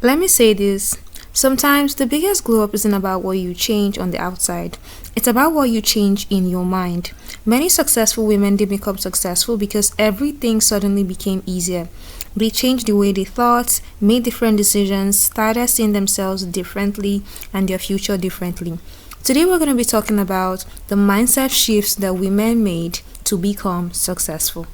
Let me say this. Sometimes the biggest glow up isn't about what you change on the outside. It's about what you change in your mind. Many successful women did become successful because everything suddenly became easier. They changed the way they thought, made different decisions, started seeing themselves differently and their future differently. Today we're going to be talking about the mindset shifts that women made to become successful.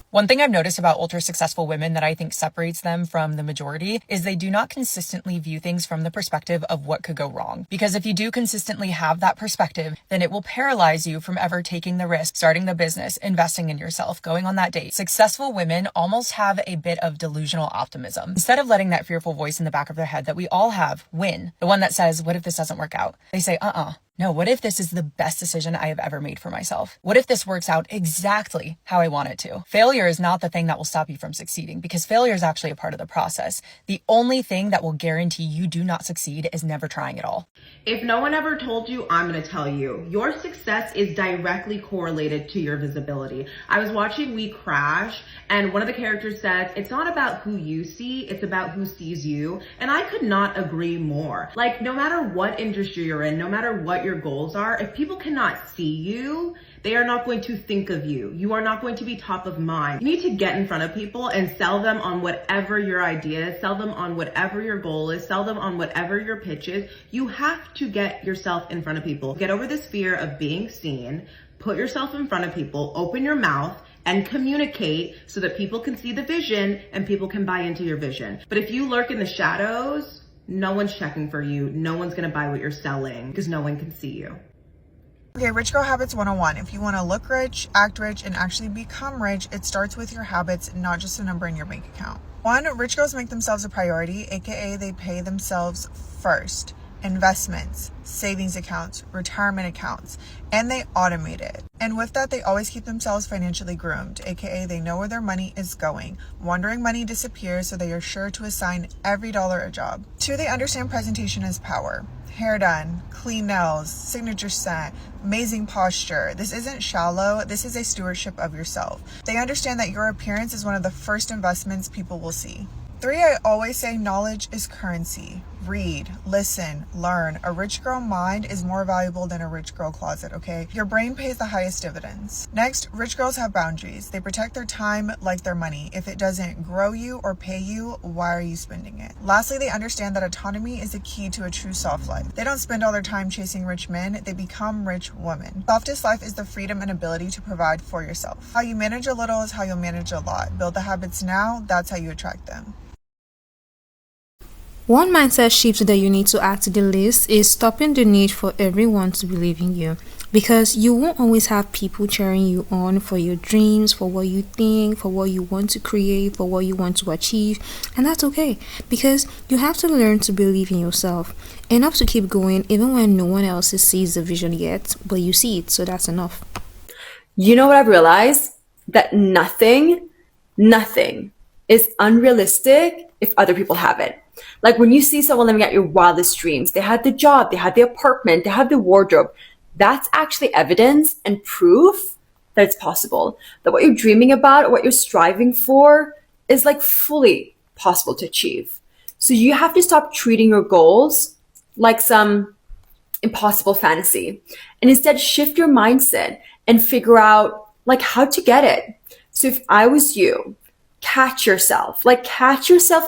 One thing I've noticed about ultra successful women that I think separates them from the majority is they do not consistently view things from the perspective of what could go wrong. Because if you do consistently have that perspective, then it will paralyze you from ever taking the risk, starting the business, investing in yourself, going on that date. Successful women almost have a bit of delusional optimism. Instead of letting that fearful voice in the back of their head that we all have win, the one that says, what if this doesn't work out? They say, no, what if this is the best decision I have ever made for myself? What if this works out exactly how I want it to? Failure is not the thing that will stop you from succeeding because failure is actually a part of the process. The only thing that will guarantee you do not succeed is never trying at all. If no one ever told you, I'm going to tell you. Your success is directly correlated to your visibility. I was watching We Crash and one of the characters says, it's not about who you see, it's about who sees you. And I could not agree more. Like, no matter what industry you're in, no matter what your goals are, if people cannot see you, they are not going to think of you. You are not going to be top of mind. You need to get in front of people and sell them on whatever your idea is, sell them on whatever your goal is, sell them on whatever your pitch is. You have to get yourself in front of people. Get over this fear of being seen, put yourself in front of people, open your mouth, and communicate so that people can see the vision and people can buy into your vision. But if you lurk in the shadows, no one's checking for you. No one's gonna buy what you're selling because no one can see you. Okay, Rich Girl Habits 101. If you want to look rich, act rich, and actually become rich, it starts with your habits, not just a number in your bank account. 1, rich girls make themselves a priority, aka they pay themselves first. Investments, savings accounts, retirement accounts, and they automate it. And with that, they always keep themselves financially groomed, aka they know where their money is going. Wandering money disappears, so they are sure to assign every dollar a job. 2, they understand presentation is power. Hair done, clean nails, signature scent, amazing posture. This isn't shallow, this is a stewardship of yourself. They understand that your appearance is one of the first investments people will see. 3, I always say knowledge is currency. Read, listen, learn. A rich girl mind is more valuable than a rich girl closet, okay? Your brain pays the highest dividends. Next, rich girls have boundaries. They protect their time like their money. If it doesn't grow you or pay you, why are you spending it? Lastly, they understand that autonomy is the key to a true soft life. They don't spend all their time chasing rich men, they become rich women. Softest life is the freedom and ability to provide for yourself. How you manage a little is how you'll manage a lot. Build the habits now, that's how you attract them. One mindset shift that you need to add to the list is stopping the need for everyone to believe in you. Because you won't always have people cheering you on for your dreams, for what you think, for what you want to create, for what you want to achieve. And that's okay. Because you have to learn to believe in yourself. Enough to keep going even when no one else sees the vision yet, but you see it, so that's enough. You know what I've realized? That nothing is unrealistic if other people have it. Like when you see someone living out your wildest dreams, they had the job, they had the apartment, they had the wardrobe. That's actually evidence and proof that it's possible. That what you're dreaming about or what you're striving for is like fully possible to achieve. So you have to stop treating your goals like some impossible fantasy and instead shift your mindset and figure out like how to get it. So if I was you, catch yourself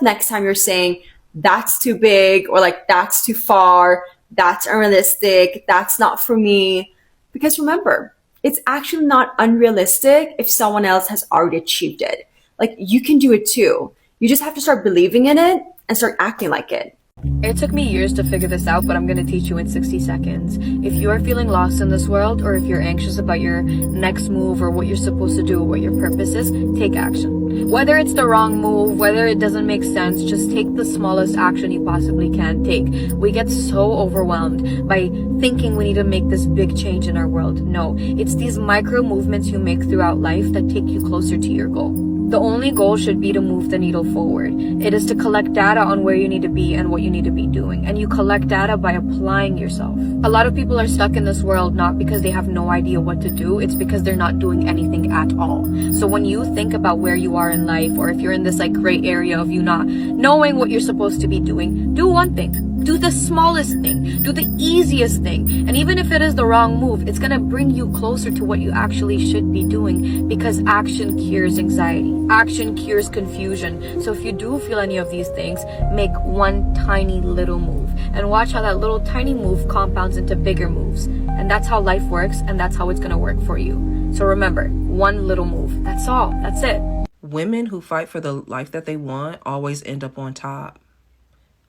next time you're saying, that's too big, or like, that's too far, that's unrealistic, that's not for me. Because remember, it's actually not unrealistic if someone else has already achieved it. Like, you can do it too. You just have to start believing in it and start acting like it. It took me years to figure this out, but I'm going to teach you in 60 seconds. If you are feeling lost in this world, or if you're anxious about your next move or what you're supposed to do or what your purpose is, take action. Whether it's the wrong move, whether it doesn't make sense, just take the smallest action you possibly can take. We get so overwhelmed by thinking we need to make this big change in our world. No, it's these micro movements you make throughout life that take you closer to your goal. The only goal should be to move the needle forward. It is to collect data on where you need to be and what you need to be doing. And you collect data by applying yourself. A lot of people are stuck in this world not because they have no idea what to do. It's because they're not doing anything at all. So when you think about where you are in life, or if you're in this like gray area of you not knowing what you're supposed to be doing, do one thing. Do the smallest thing. Do the easiest thing. And even if it is the wrong move, it's gonna bring you closer to what you actually should be doing, because action cures anxiety. Action cures confusion. So if you do feel any of these things, make one tiny little move and watch how that little tiny move compounds into bigger moves. And that's how life works, and that's how it's gonna work for you. So remember, one little move. That's all. That's it. Women who fight for the life that they want always end up on top.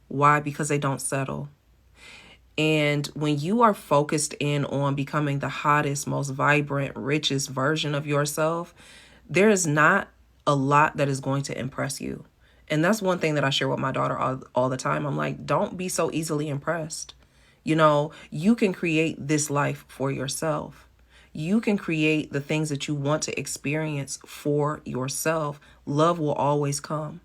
Why? Because they don't settle. And when you are focused in on becoming the hottest, most vibrant, richest version of yourself, there is not a lot that is going to impress you. And that's one thing that I share with my daughter all the time. I'm like, don't be so easily impressed. You know, you can create this life for yourself. You can create the things that you want to experience for yourself. Love will always come.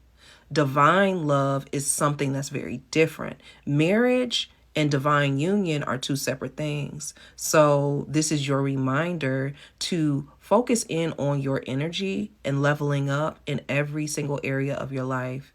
Divine love is something that's very different. Marriage and divine union are two separate things. So this is your reminder to focus in on your energy and leveling up in every single area of your life.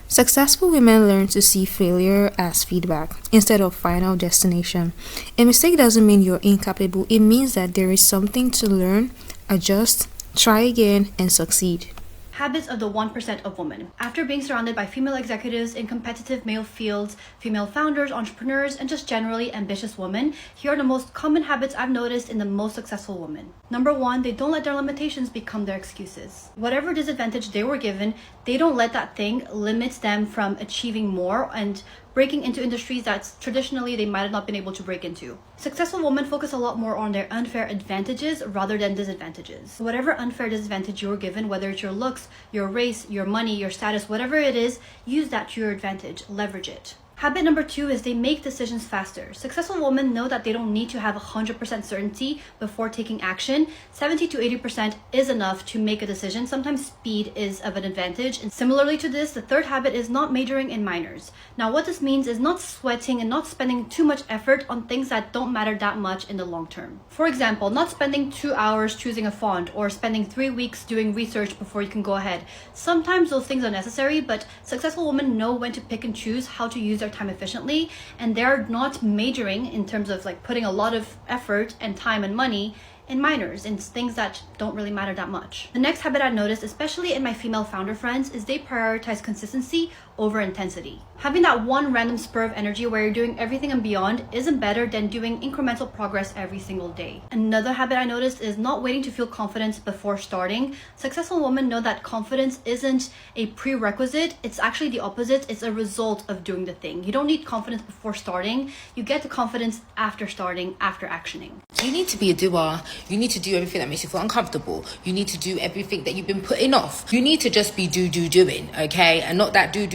Successful women learn to see failure as feedback instead of final destination. A mistake doesn't mean you're incapable. It means that there is something to learn, adjust, try again, and succeed. Habits of the 1% of women. After being surrounded by female executives in competitive male fields, female founders, entrepreneurs, and just generally ambitious women, here are the most common habits I've noticed in the most successful women. Number 1, they don't let their limitations become their excuses. Whatever disadvantage they were given, they don't let that thing limit them from achieving more and breaking into industries that traditionally they might have not been able to break into. Successful women focus a lot more on their unfair advantages rather than disadvantages. Whatever unfair disadvantage you're given, whether it's your looks, your race, your money, your status, whatever it is, use that to your advantage, leverage it. Habit number 2 is they make decisions faster. Successful women know that they don't need to have 100% certainty before taking action. 70 to 80% is enough to make a decision. Sometimes speed is of an advantage. And similarly to this, the third habit is not majoring in minors. Now, what this means is not sweating and not spending too much effort on things that don't matter that much in the long term. For example, not spending 2 hours choosing a font or spending 3 weeks doing research before you can go ahead. Sometimes those things are necessary, but successful women know when to pick and choose how to use their time efficiently, and they're not majoring in terms of like putting a lot of effort and time and money in minors, in things that don't really matter that much. The next habit I noticed, especially in my female founder friends, is they prioritize consistency over intensity. Having that one random spur of energy where you're doing everything and beyond isn't better than doing incremental progress every single day. Another habit I noticed is not waiting to feel confident before starting. Successful women know that confidence isn't a prerequisite, it's actually the opposite. It's a result of doing the thing. You don't need confidence before starting. You get the confidence after starting, after actioning. You need to be a doer. You need to do everything that makes you feel uncomfortable. You need to do everything that you've been putting off. You need to just be doing, okay? And not that doing,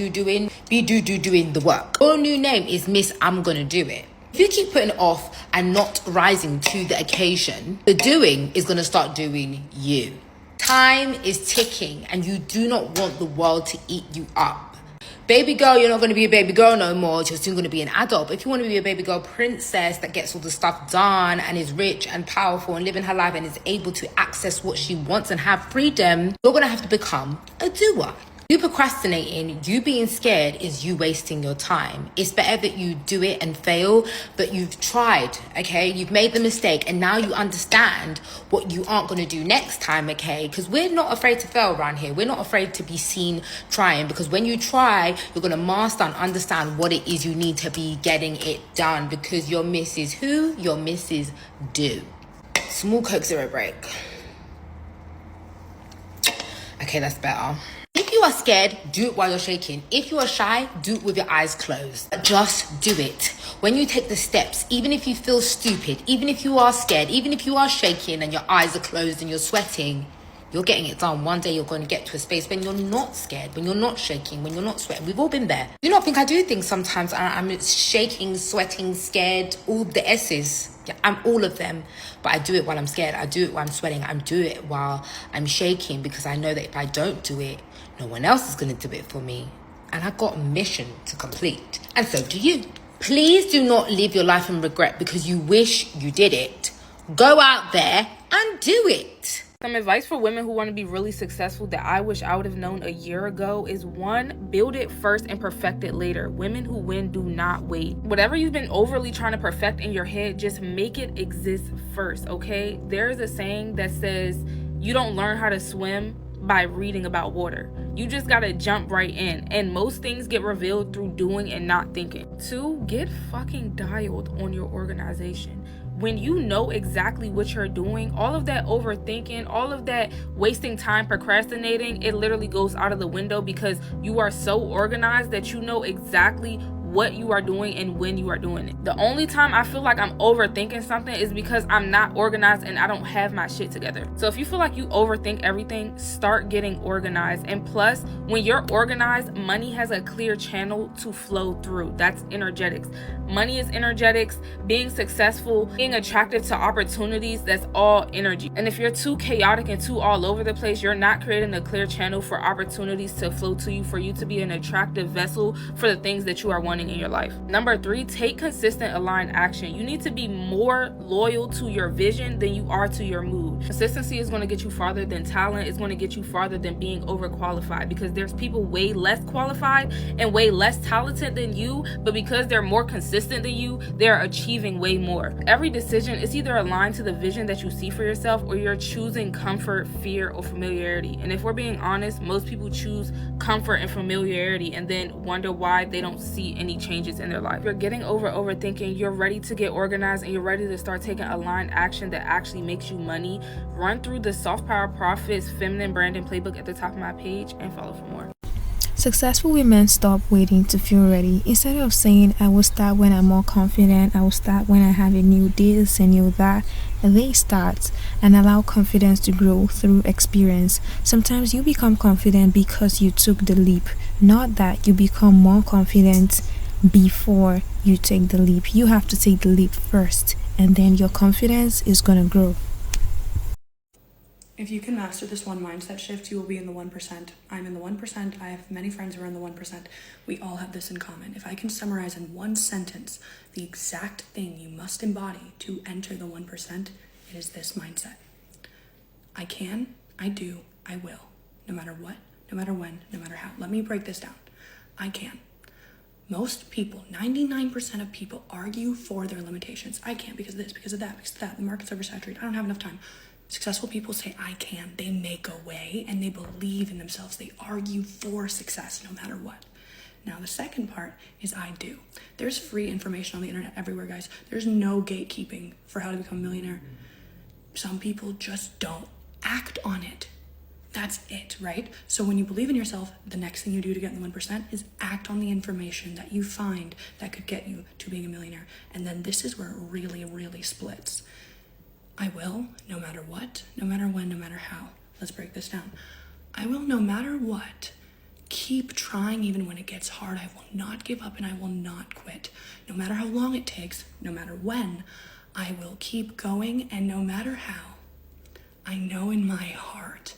be doing the work. Your new name is Miss I'm Gonna Do It. If you keep putting off and not rising to the occasion, the doing is gonna start doing you. Time is ticking and you do not want the world to eat you up. Baby girl, you're not going to be a baby girl no more. You're soon going to be an adult. But if you want to be a baby girl princess that gets all the stuff done and is rich and powerful and living her life and is able to access what she wants and have freedom, you're going to have to become a doer. You procrastinating, you being scared is you wasting your time. It's better that you do it and fail, but you've tried, okay? You've made the mistake and now you understand what you aren't going to do next time, okay? Because we're not afraid to fail around here. We're not afraid to be seen trying, because when you try, you're going to master and understand what it is you need to be getting it done, because your Mrs. Who, your Mrs. Do. Small Coke Zero break. Okay, that's better. If you are scared, do it while you're shaking. If you are shy, do it with your eyes closed. Just do it. When you take the steps, even if you feel stupid, even if you are scared, even if you are shaking and your eyes are closed and you're sweating, you're getting it done. One day you're going to get to a space when you're not scared, when you're not shaking, when you're not sweating. We've all been there. Do you not think I do things sometimes? I'm shaking, sweating, scared, all the S's. Yeah, I'm all of them, but I do it while I'm scared. I do it while I'm sweating. I do it while I'm shaking, because I know that if I don't do it, no one else is going to do it for me. And I got a mission to complete. And so do you. Please do not live your life in regret because you wish you did it. Go out there and do it. Some advice for women who want to be really successful that I wish I would have known a year ago is 1, build it first and perfect it later. Women who win do not wait. Whatever you've been overly trying to perfect in your head, just make it exist first, okay? There is a saying that says you don't learn how to swim by reading about water. You just gotta jump right in, and most things get revealed through doing and not thinking. 2, get fucking dialed on your organization. When you know exactly what you're doing, all of that overthinking, all of that wasting time procrastinating, it literally goes out of the window because you are so organized that you know exactly what you are doing and when you are doing it. The only time I feel like I'm overthinking something is because I'm not organized and I don't have my shit together. So if you feel like you overthink everything, start getting organized. And plus, when you're organized, money has a clear channel to flow through. That's energetics. Money is energetics. Being successful, being attractive to opportunities, that's all energy. And if you're too chaotic and too all over the place, you're not creating a clear channel for opportunities to flow to you, for you to be an attractive vessel for the things that you are wanting in your life. Number 3, take consistent aligned action. You need to be more loyal to your vision than you are to your mood. Consistency is going to get you farther than talent. It's going to get you farther than being overqualified, because there's people way less qualified and way less talented than you, but because they're more consistent than you, they're achieving way more. Every decision is either aligned to the vision that you see for yourself, or you're choosing comfort, fear, or familiarity. And if we're being honest, most people choose comfort and familiarity and then wonder why they don't see any changes in their life. You're getting over overthinking, you're ready to get organized, and you're ready to start taking aligned action that actually makes you money. Run through the Soft Power Profits Feminine Branding Playbook at the top of my page and follow for more. Successful women stop waiting to feel ready. Instead of saying, I will start when I'm more confident, I will start when I have a new this and new that, they start and allow confidence to grow through experience. Sometimes you become confident because you took the leap, not that you become more confident before you take the leap. You have to take the leap first, and then your confidence is going to grow. If you can master this one mindset shift, you will be in the 1%. I'm in the 1%. I have many friends who are in the 1%. We all have this in common. If I can summarize in one sentence the exact thing you must embody to enter the 1%, it is this mindset. I can, I do, I will. No matter what, no matter when, no matter how. Let me break this down. I can. Most people, 99% of people, argue for their limitations. I can't because of this, because of that, because of that. The market's oversaturated. I don't have enough time. Successful people say, I can. They make a way and they believe in themselves. They argue for success no matter what. Now, the second part is I do. There's free information on the internet everywhere, guys. There's no gatekeeping for how to become a millionaire. Some people just don't act on it. That's it, right? So when you believe in yourself, the next thing you do to get in the 1% is act on the information that you find that could get you to being a millionaire. And then this is where it really, really splits. I will, no matter what, no matter when, no matter how. Let's break this down. I will, no matter what, keep trying even when it gets hard. I will not give up and I will not quit. No matter how long it takes, no matter when, I will keep going, and no matter how, I know in my heart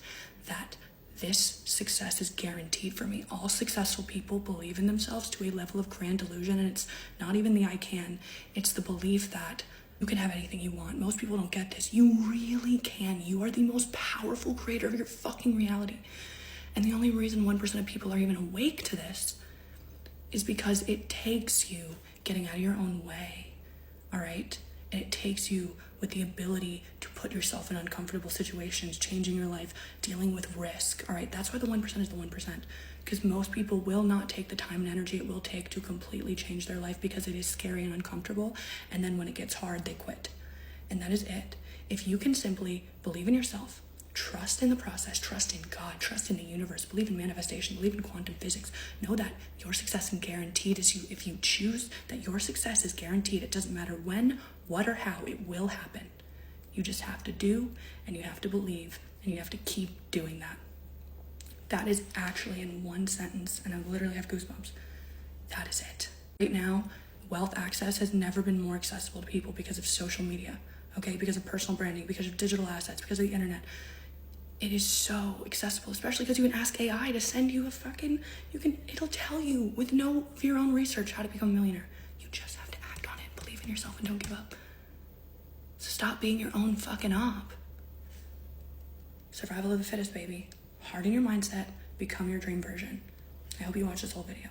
that this success is guaranteed for me. All successful people believe in themselves to a level of grand delusion, and it's not even the I can, it's the belief that you can have anything you want. Most people don't get this. You really can. You are the most powerful creator of your fucking reality. And the only reason 1% of people are even awake to this is because it takes you getting out of your own way, all right? And it takes you with the ability to put yourself in uncomfortable situations, changing your life, dealing with risk, all right? That's why the 1% is the 1%. Because most people will not take the time and energy it will take to completely change their life because it is scary and uncomfortable. And then when it gets hard, they quit. And that is it. If you can simply believe in yourself, trust in the process, trust in God, trust in the universe, believe in manifestation, believe in quantum physics, know that your success is guaranteed. If you choose that your success is guaranteed, it doesn't matter when, what, or how, it will happen. You just have to do, and you have to believe, and you have to keep doing that. That is actually in one sentence, and I literally have goosebumps. That is it. Right now, wealth access has never been more accessible to people because of social media, okay? Because of personal branding, because of digital assets, because of the internet. It is so accessible, especially because you can ask AI to send you it'll tell you with no of your own research how to become a millionaire. You just have to act on it, believe in yourself, and don't give up. So stop being your own fucking op. Survival of the fittest, baby. Harden your mindset, become your dream version. I hope you watch this whole video.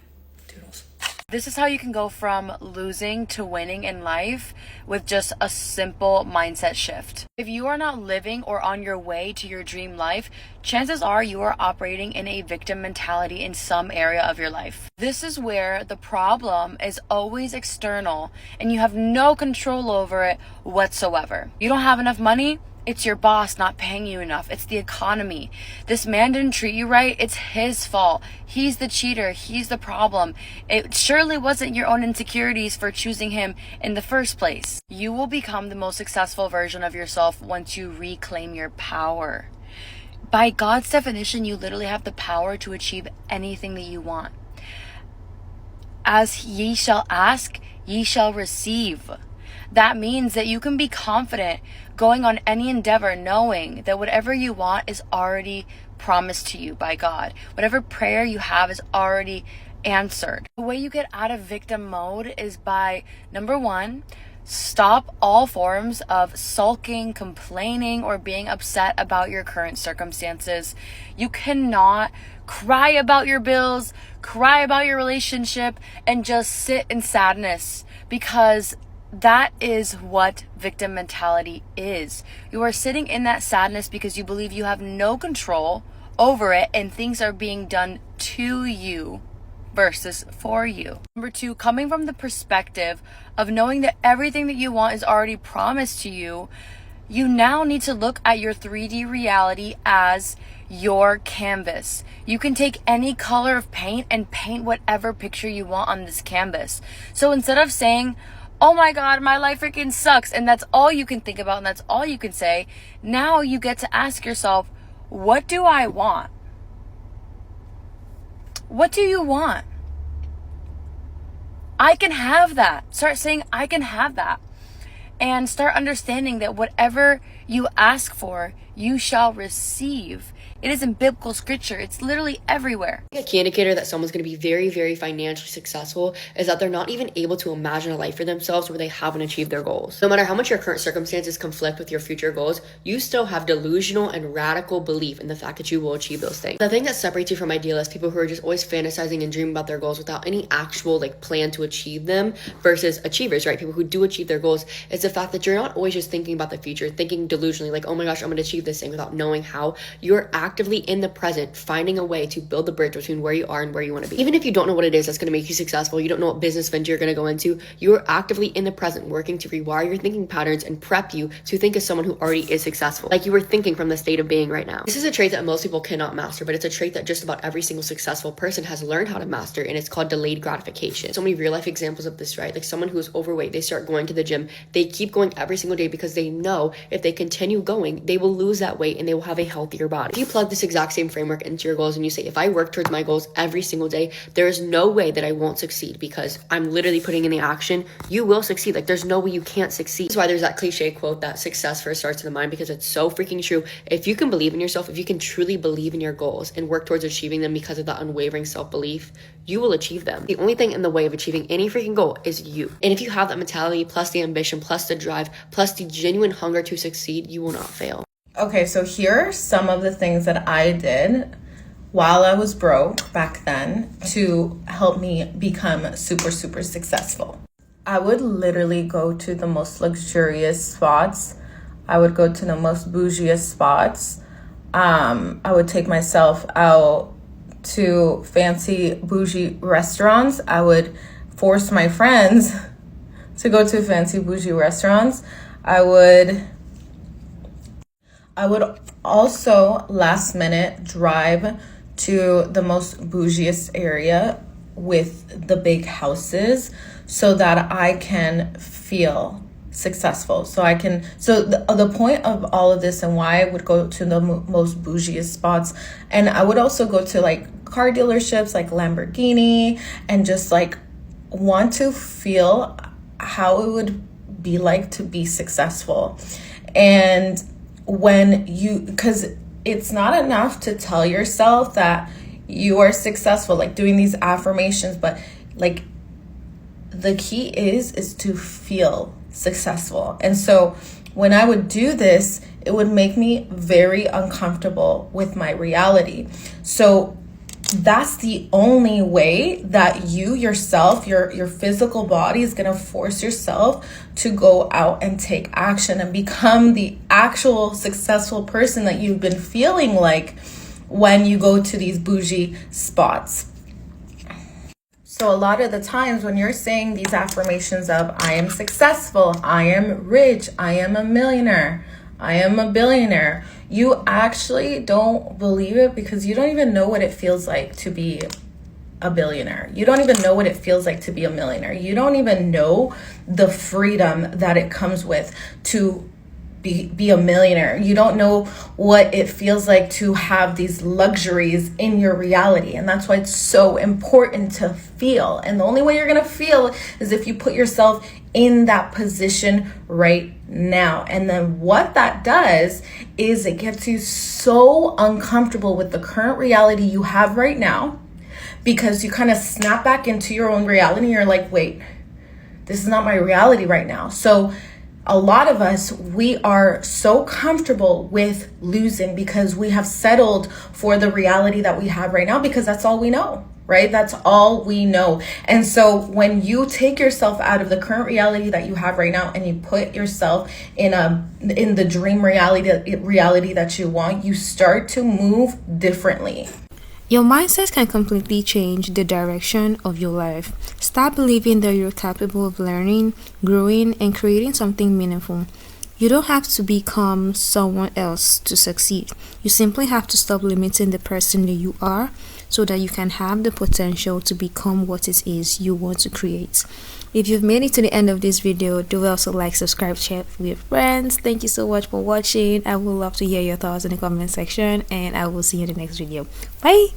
Toodles. This is how you can go from losing to winning in life with just a simple mindset shift. If you are not living or on your way to your dream life, chances are you are operating in a victim mentality in some area of your life. This is where the problem is always external and you have no control over it whatsoever. You don't have enough money? It's your boss not paying you enough. It's the economy. This man didn't treat you right. It's his fault. He's the cheater. He's the problem. It surely wasn't your own insecurities for choosing him in the first place. You will become the most successful version of yourself once you reclaim your power. By God's definition, you literally have the power to achieve anything that you want. As ye shall ask, ye shall receive. That means that you can be confident going on any endeavor knowing that whatever you want is already promised to you by God. Whatever prayer you have is already answered. The way you get out of victim mode is by, number one, stop all forms of sulking, complaining, or being upset about your current circumstances. You cannot cry about your bills, cry about your relationship, and just sit in sadness, because that is what victim mentality is. You are sitting in that sadness because you believe you have no control over it and things are being done to you versus for you. Number two, coming from the perspective of knowing that everything that you want is already promised to you, you now need to look at your 3D reality as your canvas. You can take any color of paint and paint whatever picture you want on this canvas. So instead of saying, oh my God, my life freaking sucks, and that's all you can think about and that's all you can say, now you get to ask yourself, what do I want? What do you want? I can have that. Start saying, I can have that. And start understanding that whatever you ask for, you shall receive. It is in biblical scripture. It's literally everywhere. A key indicator that someone's going to be very, very financially successful is that they're not even able to imagine a life for themselves where they haven't achieved their goals. No matter how much your current circumstances conflict with your future goals, you still have delusional and radical belief in the fact that you will achieve those things. The thing that separates you from idealists, people who are just always fantasizing and dreaming about their goals without any actual plan to achieve them, versus achievers, right? People who do achieve their goals, is the fact that you're not always just thinking about the future, thinking delusionally like, oh my gosh, I'm going to achieve this thing, without knowing how. You're actively in the present, finding a way to build the bridge between where you are and where you want to be. Even if you don't know what it is that's going to make you successful, you don't know what business venture you're going to go into, you're actively in the present working to rewire your thinking patterns and prep you to think as someone who already is successful, like you were thinking from the state of being right now. This is a trait that most people cannot master, but it's a trait that just about every single successful person has learned how to master, and it's called delayed gratification. So many real life examples of this, right? Like someone who's overweight, they start going to the gym, they keep going every single day because they know if they continue going, they will lose that weight and they will have a healthier body. If you plug this exact same framework into your goals and you say, if I work towards my goals every single day, there is no way that I won't succeed because I'm literally putting in the action, you will succeed. Like there's no way you can't succeed. That's why there's that cliche quote that success first starts in the mind, because it's so freaking true. If you can believe in yourself, if you can truly believe in your goals and work towards achieving them because of that unwavering self-belief, you will achieve them. The only thing in the way of achieving any freaking goal is you. And if you have that mentality, plus the ambition, plus the drive, plus the genuine hunger to succeed, you will not fail. Okay, so here are some of the things that I did while I was broke back then to help me become super, super successful. I would literally go to the most luxurious spots. I would go to the most bougiest spots. I would take myself out to fancy bougie restaurants. I would force my friends to go to fancy bougie restaurants. I would also last minute drive to the most bougiest area with the big houses so that I can feel successful. So the point of all of this and why I would go to the most bougiest spots, and I would also go to car dealerships like Lamborghini and just want to feel how it would be like to be successful. And because it's not enough to tell yourself that you are successful, like doing these affirmations, but like the key is to feel successful. And so when I would do this, it would make me very uncomfortable with my reality. So that's the only way that you yourself, your physical body, is going to force yourself to go out and take action and become the actual successful person that you've been feeling like when you go to these bougie spots. So a lot of the times when you're saying these affirmations of I am successful, I am rich, I am a millionaire, I am a billionaire, you actually don't believe it because you don't even know what it feels like to be a billionaire. You don't even know what it feels like to be a millionaire. You don't even know the freedom that it comes with to be a millionaire. You don't know what it feels like to have these luxuries in your reality. And that's why it's so important to feel. And the only way you're going to feel is if you put yourself in that position right now. And then what that does is it gets you so uncomfortable with the current reality you have right now, because you kind of snap back into your own reality. You're like, wait, this is not my reality right now. So a lot of us, we are so comfortable with losing because we have settled for the reality that we have right now because that's all we know, right? That's all we know. And so when you take yourself out of the current reality that you have right now and you put yourself in the dream reality that you want, you start to move differently. Your mindset can completely change the direction of your life. Start believing that you're capable of learning, growing, and creating something meaningful. You don't have to become someone else to succeed. You simply have to stop limiting the person that you are so that you can have the potential to become what it is you want to create. If you've made it to the end of this video, do also like, subscribe, share with your friends. Thank you so much for watching. I would love to hear your thoughts in the comment section, and I will see you in the next video. Bye.